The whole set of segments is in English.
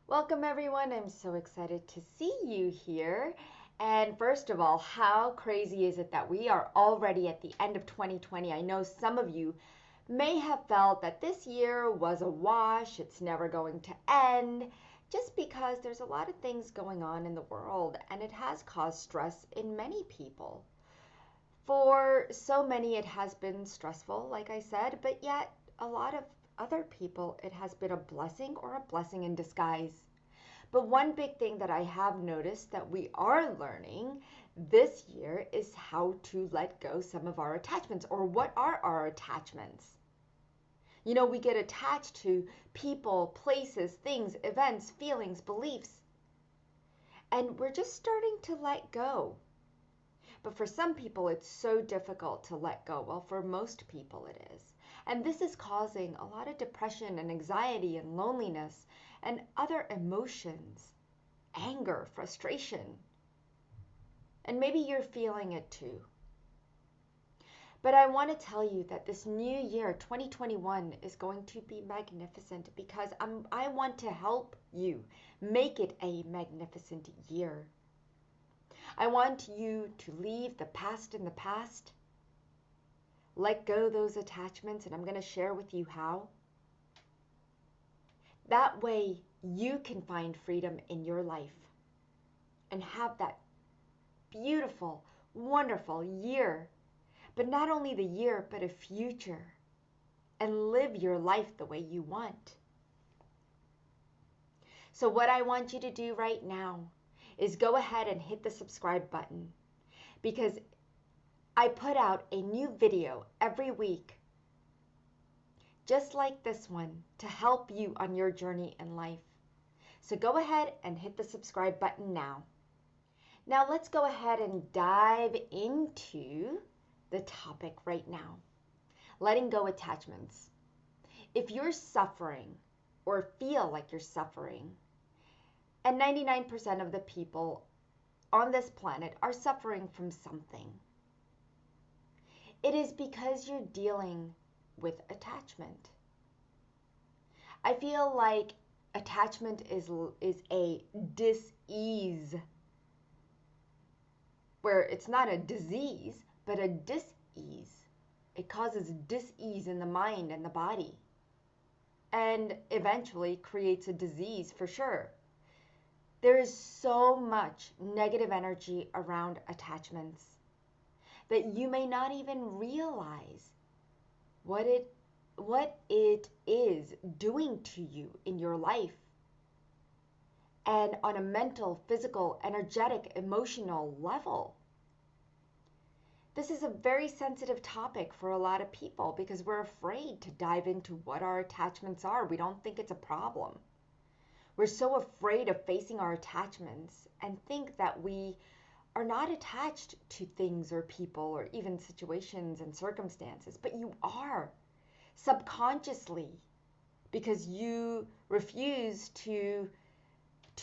Welcome, everyone. I'm so excited to see you here. And first of all, how crazy is it that we are already at the end of 2020? I know some of you may have felt that this year was a wash, it's never going to end, just because there's a lot of things going on in the world and it has caused stress in many people. For so many, it has been stressful, like I said, but yet a lot of other people, it has been a blessing or a blessing in disguise. But one big thing that I have noticed that we are learning this year is how to let go some of our attachments, or what are our attachments. You know, we get attached to people, places, things, events, feelings, beliefs, and we're just starting to let go. But for some people, it's so difficult to let go. Well, for most people, it is. And this is causing a lot of depression and anxiety and loneliness and other emotions, anger, frustration. And maybe you're feeling it too. But I want to tell you that this new year, 2021, is going to be magnificent because I want to help you make it a magnificent year. I want you to leave the past in the past, let go those attachments, and I'm going to share with you how. That way you can find freedom in your life and have that beautiful, wonderful year. But not only the year, but a future, and live your life the way you want. So what I want you to do right now is go ahead and hit the subscribe button, because I put out a new video every week just like this one to help you on your journey in life. So go ahead and hit the subscribe button now. Now let's go ahead and dive into the topic right now. Letting go attachments. If you're suffering or feel like you're suffering, and 99% of the people on this planet are suffering from something, it is because you're dealing with attachment. I feel like attachment is a dis-ease, where it's not a disease, but a dis-ease. It causes dis-ease in the mind and the body, and eventually creates a disease for sure. There is so much negative energy around attachments that you may not even realize what it is doing to you in your life, and on a mental, physical, energetic, emotional level. This is a very sensitive topic for a lot of people because we're afraid to dive into what our attachments are. We don't think it's a problem. We're so afraid of facing our attachments and think that we are not attached to things or people or even situations and circumstances, but you are subconsciously, because you refuse to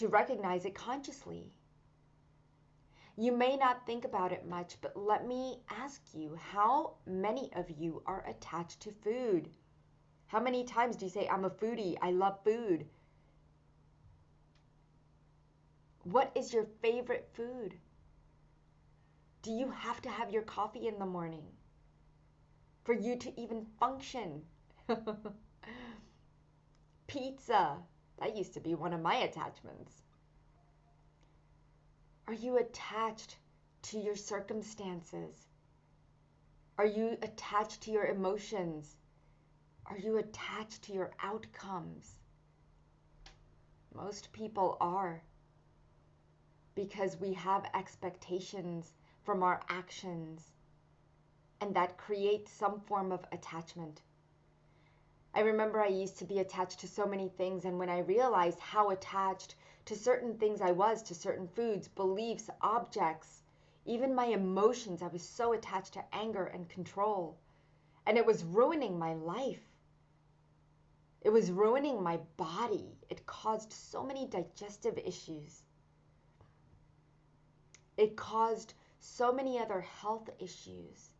recognize it consciously. You may not think about it much, but let me ask you, how many of you are attached to food? How many times do you say, I'm a foodie, I love food? What is your favorite food? Do you have to have your coffee in the morning for you to even function? Pizza, that used to be one of my attachments. Are you attached to your circumstances? Are you attached to your emotions? Are you attached to your outcomes? Most people are, because we have expectations from our actions, and that creates some form of attachment. I remember I used to be attached to so many things, and when I realized how attached to certain things I was, to certain foods, beliefs, objects, even my emotions, I was so attached to anger and control, and it was ruining my life. It was ruining my body. It caused so many digestive issues. It caused so many other health issues.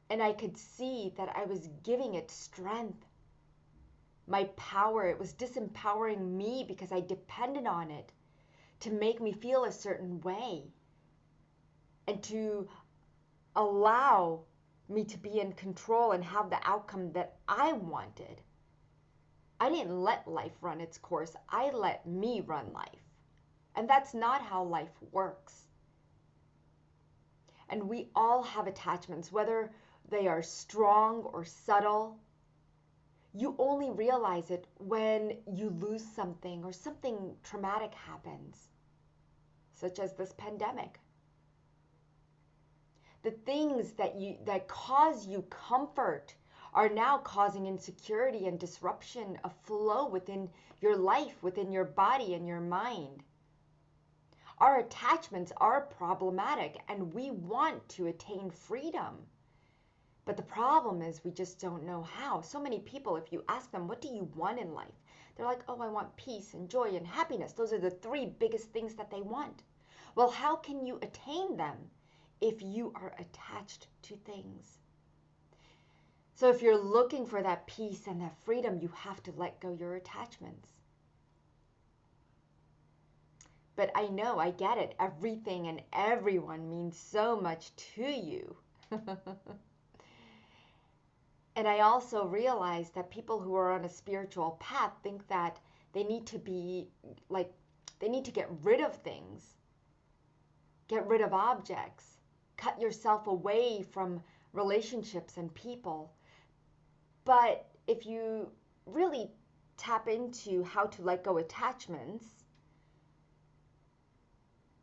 And I could see that I was giving it strength. my power. It was disempowering me because I depended on it to make me feel a certain way and to allow me to be in control and have the outcome that I wanted. I didn't let life run its course. I let me run life. And that's not how life works. And we all have attachments, whether they are strong or subtle. You only realize it when you lose something or something traumatic happens, such as this pandemic. The things that cause you comfort are now causing insecurity and disruption of flow within your life, within your body and your mind. Our attachments are problematic and we want to attain freedom. But the problem is we just don't know how. So many people, if you ask them, what do you want in life? They're like, oh, I want peace and joy and happiness. Those are the three biggest things that they want. Well, how can you attain them if you are attached to things? So if you're looking for that peace and that freedom, you have to let go your attachments. But I know, I get it. Everything and everyone means so much to you. And I also realize that people who are on a spiritual path think that they need to get rid of things, get rid of objects, cut yourself away from relationships and people. But if you really tap into how to let go attachments,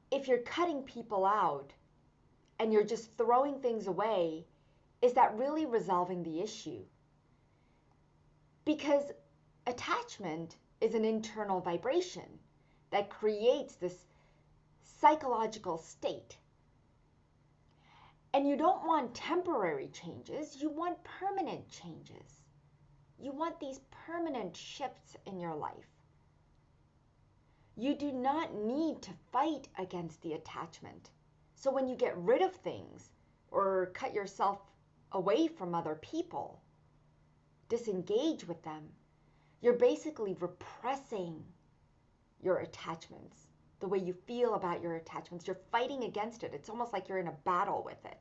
if you're cutting people out and you're just throwing things away, is that really resolving the issue? Because attachment is an internal vibration that creates this psychological state. And you don't want temporary changes, you want permanent changes. You want these permanent shifts in your life. You do not need to fight against the attachment. So when you get rid of things or cut yourself away from other people, disengage with them, you're basically repressing your attachments, the way you feel about your attachments. You're fighting against it. It's almost like you're in a battle with it,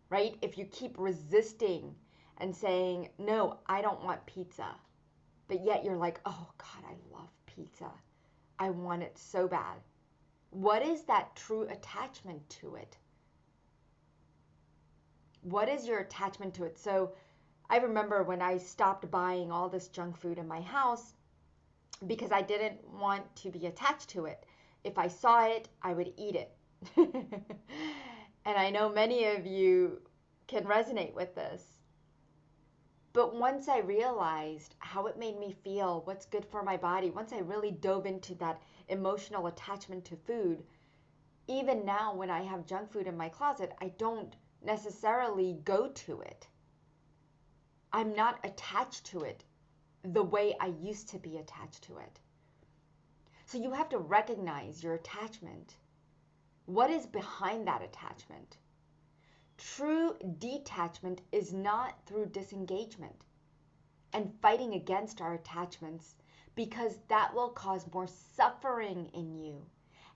right? If you keep resisting and saying, no, I don't want pizza, but yet you're like, oh God, I love pizza. I want it so bad. What is that true attachment to it? What is your attachment to it? So I remember when I stopped buying all this junk food in my house because I didn't want to be attached to it. If I saw it, I would eat it. And I know many of you can resonate with this. But once I realized how it made me feel, what's good for my body, once I really dove into that emotional attachment to food, even now when I have junk food in my closet, I don't necessarily go to it. I'm not attached to it the way I used to be attached to it. So you have to recognize your attachment. What is behind that attachment? True detachment is not through disengagement and fighting against our attachments, because that will cause more suffering in you.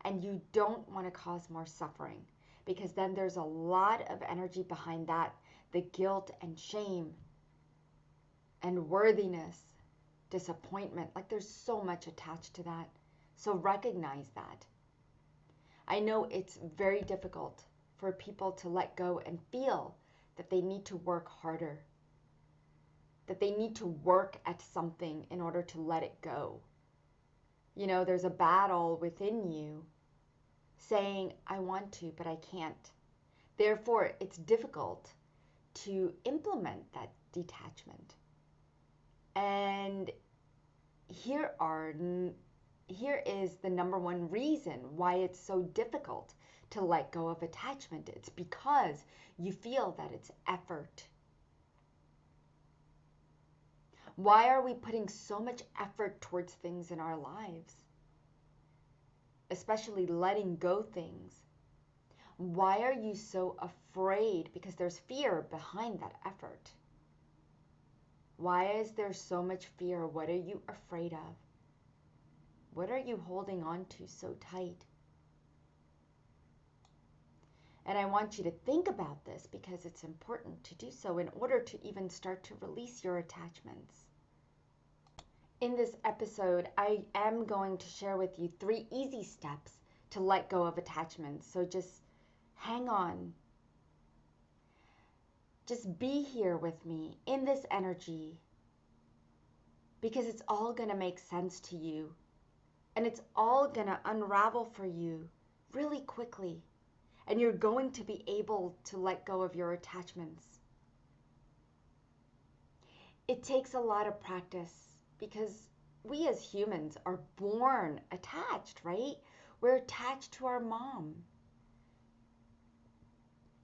And you don't want to cause more suffering, because then there's a lot of energy behind that, the guilt and shame and worthiness, disappointment. Like there's so much attached to that. So recognize that. I know it's very difficult for people to let go and feel that they need to work harder, that they need to work at something in order to let it go. You know, there's a battle within you saying, I want to, but I can't. Therefore, it's difficult to implement that detachment. And here is the number one reason why it's so difficult to let go of attachment. It's because you feel that it's effort. Why are we putting so much effort towards things in our lives? Especially letting go things. Why are you so afraid? Because there's fear behind that effort. Why is there so much fear? What are you afraid of? What are you holding on to so tight? And I want you to think about this because it's important to do so in order to even start to release your attachments. In this episode, I am going to share with you 3 easy steps to let go of attachments. So just hang on. Just be here with me in this energy because it's all going to make sense to you and it's all going to unravel for you really quickly. And you're going to be able to let go of your attachments. It takes a lot of practice because we as humans are born attached, right? We're attached to our mom.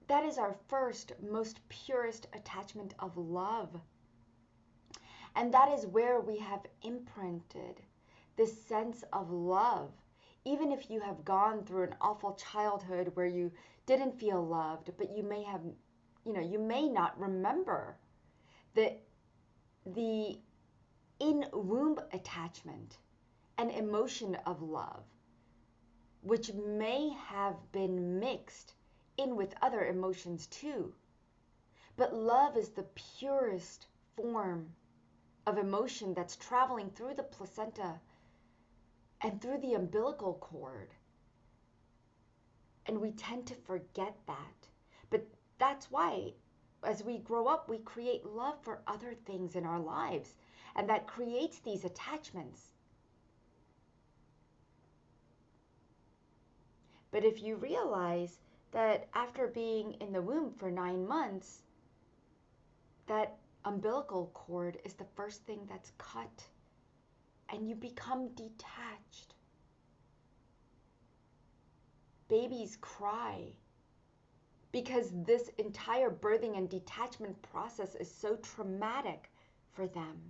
That is our first, most purest attachment of love. And that is where we have imprinted this sense of love. Even if you have gone through an awful childhood where you didn't feel loved, but you may have, you may not remember the in-womb attachment and emotion of love, which may have been mixed in with other emotions too. But love is the purest form of emotion that's traveling through the placenta and through the umbilical cord. And we tend to forget that. But that's why, as we grow up, we create love for other things in our lives. And that creates these attachments. But if you realize that after being in the womb for 9 months, that umbilical cord is the first thing that's cut. And you become detached. Babies cry because this entire birthing and detachment process is so traumatic for them.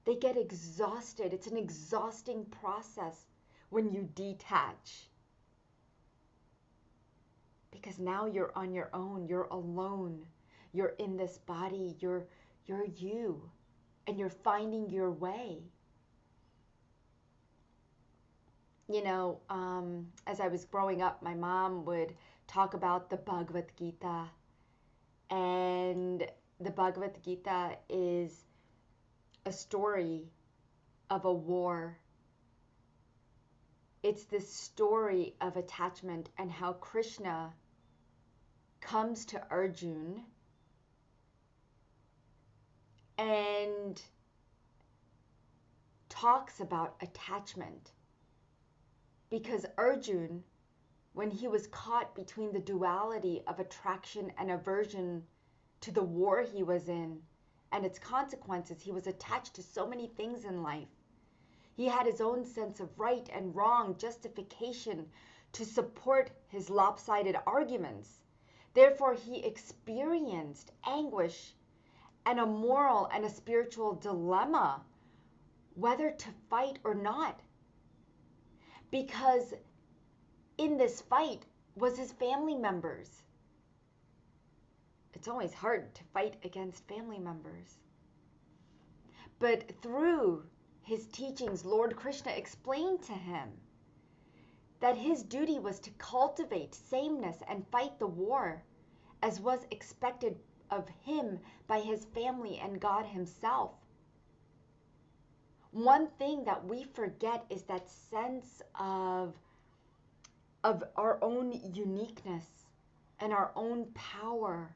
They get exhausted. It's an exhausting process when you detach. Because now you're on your own. You're alone. You're in this body. You're you. And you're finding your way. As I was growing up, my mom would talk about the Bhagavad-Gita. And the Bhagavad-Gita is a story of a war. It's this story of attachment and how Krishna comes to Arjuna and talks about attachment. Because Arjuna, when he was caught between the duality of attraction and aversion to the war he was in and its consequences, he was attached to so many things in life. He had his own sense of right and wrong, justification to support his lopsided arguments. Therefore, he experienced anguish and a moral and a spiritual dilemma, whether to fight or not. Because in this fight was his family members. It's always hard to fight against family members. But through his teachings, Lord Krishna explained to him that his duty was to cultivate sameness and fight the war as was expected of him by his family and God himself. One thing that we forget is that sense of our own uniqueness and our own power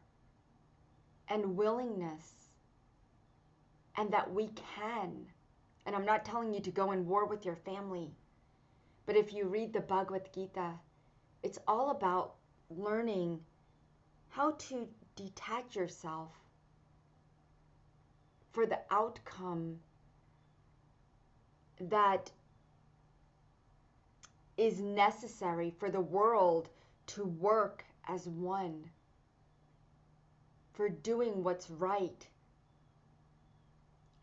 and willingness, and that we can. And I'm not telling you to go in war with your family, but if you read the Bhagavad-Gita, it's all about learning how to detach yourself for the outcome that is necessary for the world to work as one, for doing what's right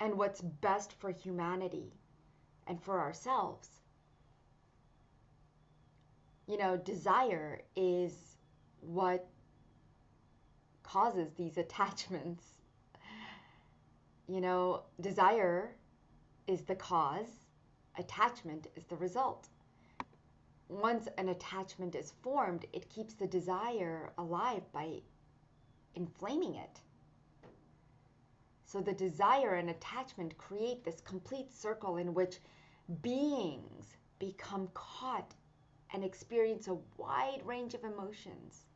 and what's best for humanity and for ourselves. Desire is what causes these attachments. Desire is the cause, attachment is the result. Once an attachment is formed, it keeps the desire alive by inflaming it. So the desire and attachment create this complete circle in which beings become caught and experience a wide range of emotions.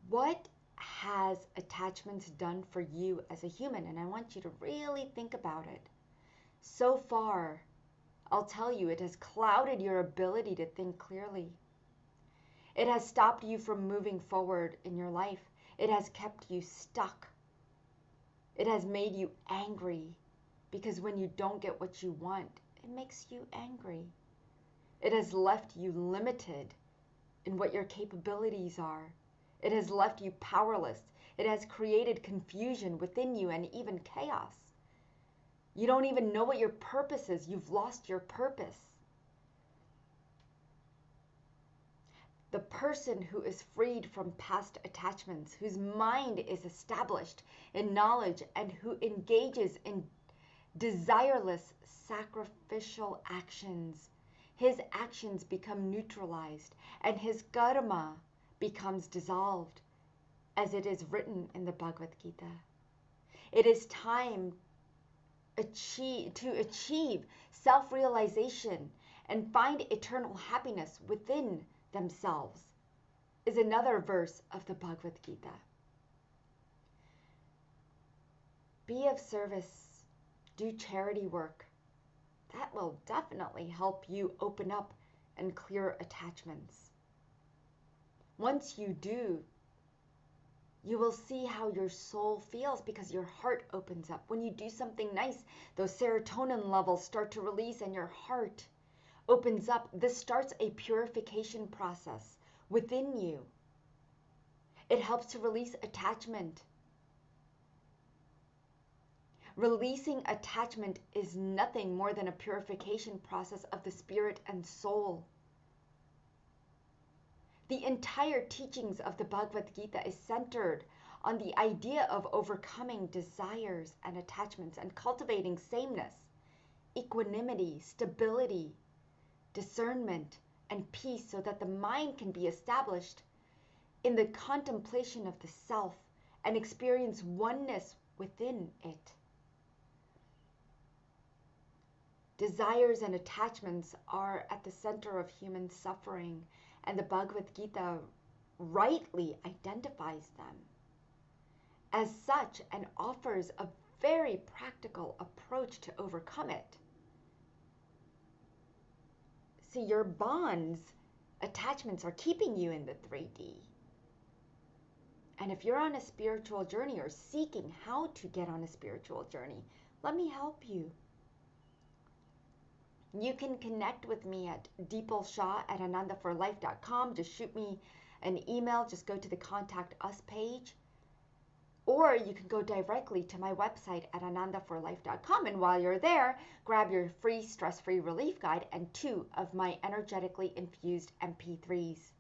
What has attachments done for you as a human? And I want you to really think about it. So far, I'll tell you, it has clouded your ability to think clearly. It has stopped you from moving forward in your life. It has kept you stuck. It has made you angry, because when you don't get what you want, it makes you angry. It has left you limited in what your capabilities are. It has left you powerless. It has created confusion within you and even chaos. You don't even know what your purpose is. You've lost your purpose. The person who is freed from past attachments, whose mind is established in knowledge, and who engages in desireless sacrificial actions, his actions become neutralized and his karma becomes dissolved, as it is written in the Bhagavad-Gita. It is time to achieve self-realization and find eternal happiness within themselves, is another verse of the Bhagavad-Gita. Be of service, do charity work. That will definitely help you open up and clear attachments. Once you do, you will see how your soul feels, because your heart opens up. When you do something nice, those serotonin levels start to release and your heart opens up. This starts a purification process within you. It helps to release attachment. Releasing attachment is nothing more than a purification process of the spirit and soul. The entire teachings of the Bhagavad-Gita is centered on the idea of overcoming desires and attachments and cultivating sameness, equanimity, stability, discernment, and peace, so that the mind can be established in the contemplation of the self and experience oneness within it. Desires and attachments are at the center of human suffering, and the Bhagavad-Gita rightly identifies them as such and offers a very practical approach to overcome it. See, your bonds, attachments, are keeping you in the 3D. And if you're on a spiritual journey or seeking how to get on a spiritual journey, let me help you. You can connect with me at dipalshah@anandaforlife.com. Just shoot me an email. Just go to the Contact Us page. Or you can go directly to my website at anandaforlife.com. And while you're there, grab your free stress-free relief guide and 2 of my energetically infused MP3s.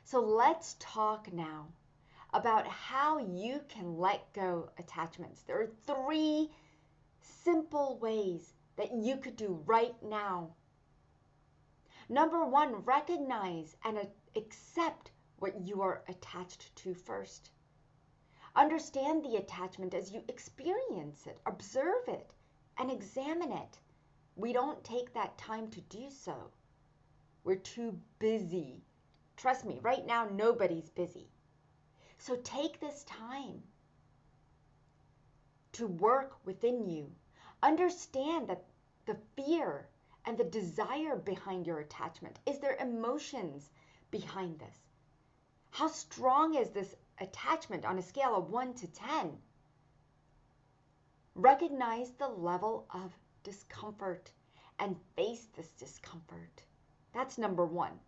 So let's talk now about how you can let go attachments. There are 3 simple ways that you could do right now. Number 1, recognize and accept what you are attached to first. Understand the attachment as you experience it, observe it, and examine it. We don't take that time to do so. We're too busy. Trust me, right now nobody's busy. So take this time to work within you. Understand that the fear and the desire behind your attachment. Is there emotions behind this? How strong is this attachment on a scale of 1 to 10? Recognize the level of discomfort and face this discomfort. That's number 1.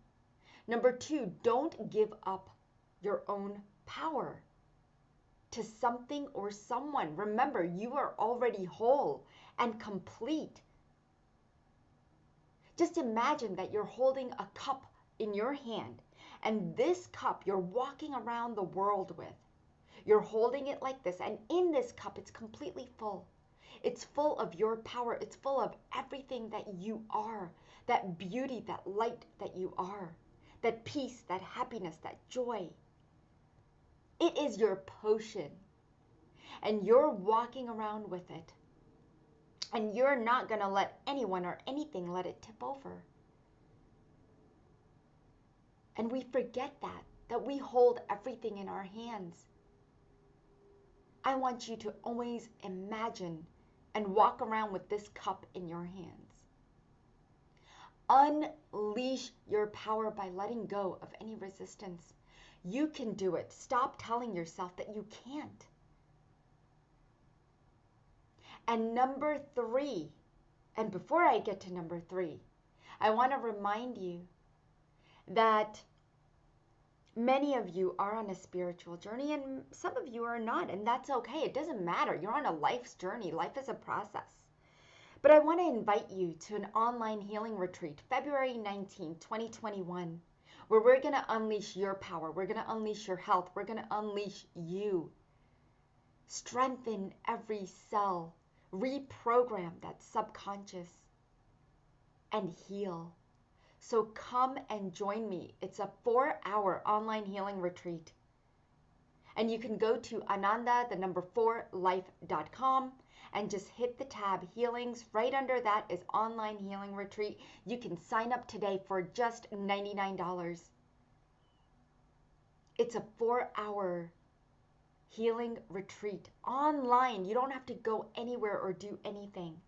Number 2, don't give up your own power to something or someone. Remember, you are already whole and complete. Just imagine that you're holding a cup in your hand, and this cup you're walking around the world with. You're holding it like this, and in this cup, it's completely full. It's full of your power. It's full of everything that you are, that beauty, that light that you are, that peace, that happiness, that joy. It is your potion, and you're walking around with it, and you're not going to let anyone or anything let it tip over. And we forget that we hold everything in our hands. I want you to always imagine and walk around with this cup in your hands. Unleash your power by letting go of any resistance. You can do it. Stop telling yourself that you can't. And number 3, and before I get to number 3, I want to remind you that many of you are on a spiritual journey and some of you are not, and that's okay. It doesn't matter. You're on a life's journey. Life is a process. But I want to invite you to an online healing retreat, February 19, 2021, where we're going to unleash your power. We're going to unleash your health. We're going to unleash you. Strengthen every cell. Reprogram that subconscious and heal. So come and join me. It's a 4-hour online healing retreat. And you can go to ananda4life.com and just hit the tab healings. Right under that is online healing retreat. You can sign up today for just $99. It's a 4-hour healing retreat online. You don't have to go anywhere or do anything.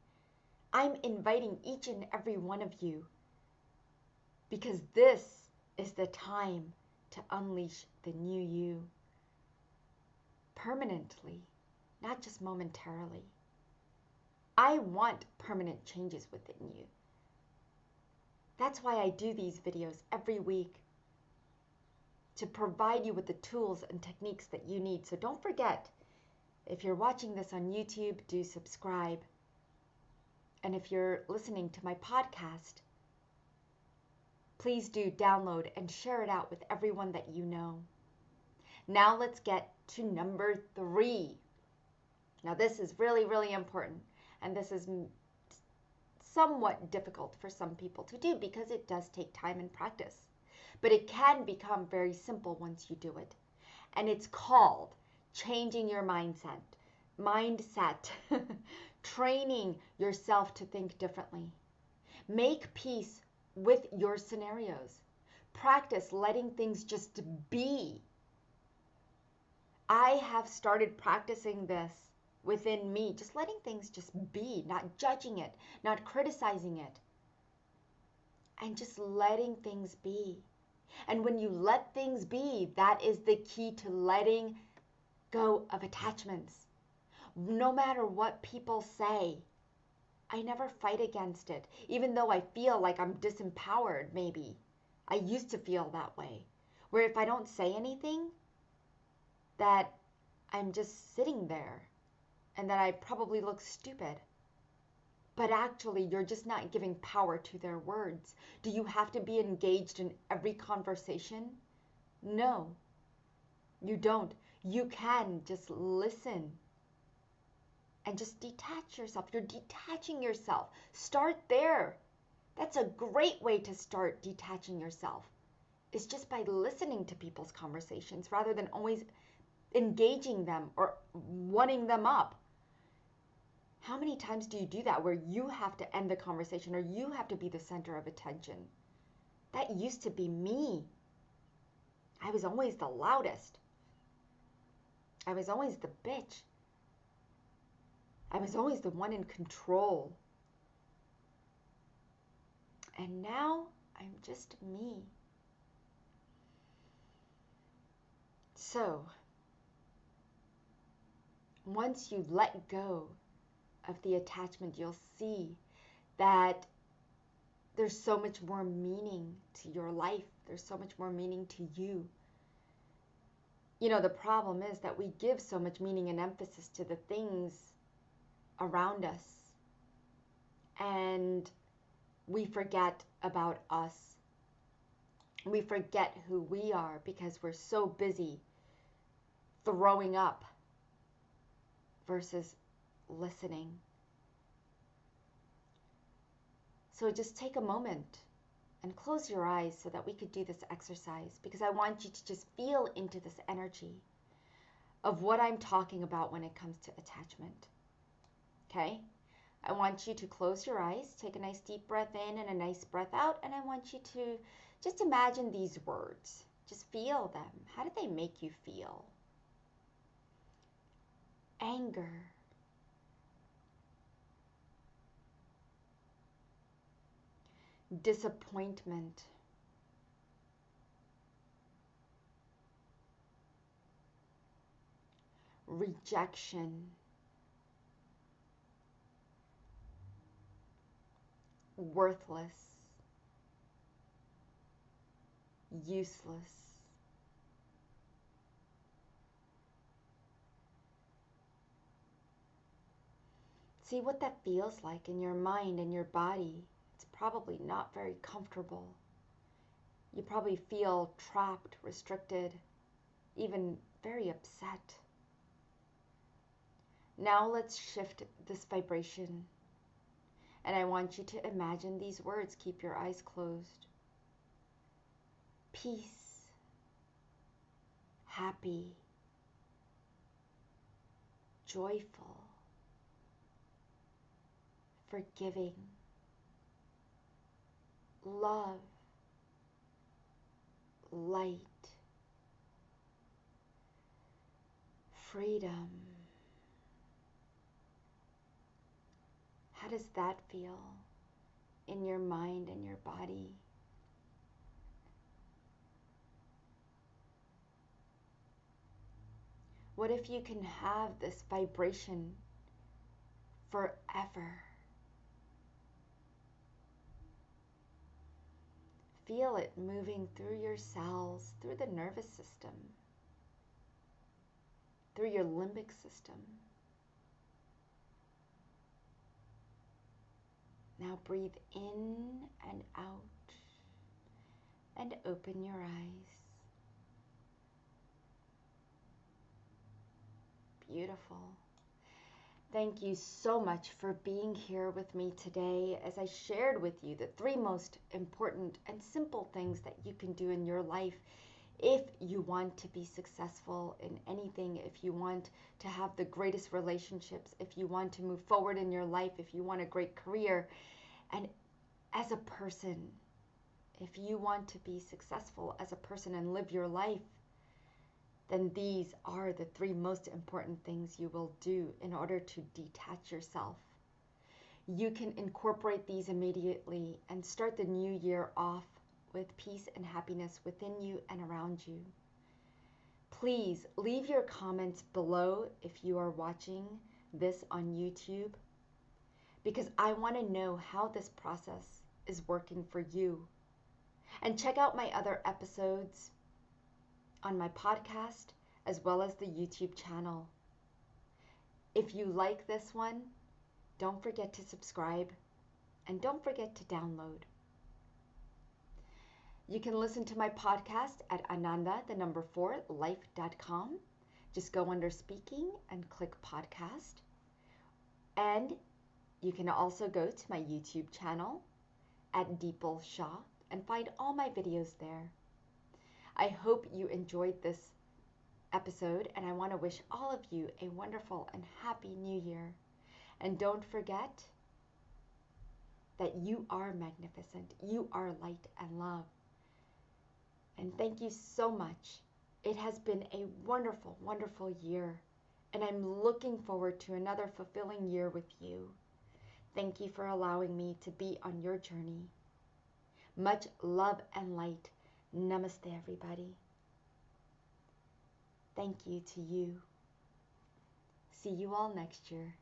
I'm inviting each and every one of you because this is the time to unleash the new you permanently, not just momentarily. I want permanent changes within you. That's why I do these videos every week, to provide you with the tools and techniques that you need. So don't forget, if you're watching this on YouTube, do subscribe. And if you're listening to my podcast, please do download and share it out with everyone that you know. Now let's get to number 3. Now this is really, really important. And this is somewhat difficult for some people to do because it does take time and practice. But it can become very simple once you do it. And it's called changing your mindset. Training yourself to think differently. Make peace with your scenarios. Practice letting things just be. I have started practicing this within me, just letting things just be, not judging it, not criticizing it, and just letting things be. And when you let things be, that is the key to letting go of attachments. No matter what people say, I never fight against it, even though I feel like I'm disempowered, maybe. I used to feel that way, where if I don't say anything, that I'm just sitting there and that I probably look stupid. But actually, you're just not giving power to their words. Do you have to be engaged in every conversation? No, you don't. You can just listen and just detach yourself. You're detaching yourself. Start there. That's a great way to start detaching yourself. It's just by listening to people's conversations rather than always engaging them or wanting them up. How many times do you do that where you have to end the conversation or you have to be the center of attention? That used to be me. I was always the loudest. I was always the bitch. I was always the one in control. And now I'm just me. So, once you let go of the attachment, you'll see that there's so much more meaning to your life. There's so much more meaning to you. You know, the problem is that we give so much meaning and emphasis to the things around us, and we forget about us. We forget who we are because we're so busy throwing up versus listening. So just take a moment and close your eyes so that we could do this exercise, because I want you to just feel into this energy of what I'm talking about when it comes to attachment. Okay? I want you to close your eyes, take a nice deep breath in and a nice breath out, and I want you to just imagine these words. Just feel them. How do they make you feel? Anger. Disappointment. Rejection. Worthless. Useless. See what that feels like in your mind and your body. It's probably not very comfortable. You probably feel trapped, restricted, even very upset. Now let's shift this vibration. And I want you to imagine these words. Keep your eyes closed. Peace. Happy. Joyful. Forgiving. Love. Light. Freedom. How does that feel in your mind and your body? What if you can have this vibration forever? Feel it moving through your cells, through the nervous system, through your limbic system. Now breathe in and out and open your eyes. Beautiful. Thank you so much for being here with me today as I shared with you the 3 most important and simple things that you can do in your life if you want to be successful in anything, if you want to have the greatest relationships, if you want to move forward in your life, if you want a great career. And as a person, if you want to be successful as a person and live your life, then these are the 3 most important things you will do in order to detach yourself. You can incorporate these immediately and start the new year off with peace and happiness within you and around you. Please leave your comments below if you are watching this on YouTube, because I want to know how this process is working for you. And check out my other episodes on my podcast as well as the YouTube channel. If you like this one, don't forget to subscribe and don't forget to download. You can listen to my podcast at ananda4life.com. Just go under speaking and click podcast. And you can also go to my YouTube channel at Dipal Shah and find all my videos there. I hope you enjoyed this episode, and I want to wish all of you a wonderful and happy new year. And don't forget that you are magnificent. You are light and love. And thank you so much. It has been a wonderful, wonderful year, and I'm looking forward to another fulfilling year with you. Thank you for allowing me to be on your journey. Much love and light. Namaste, everybody. Thank you to you. See you all next year.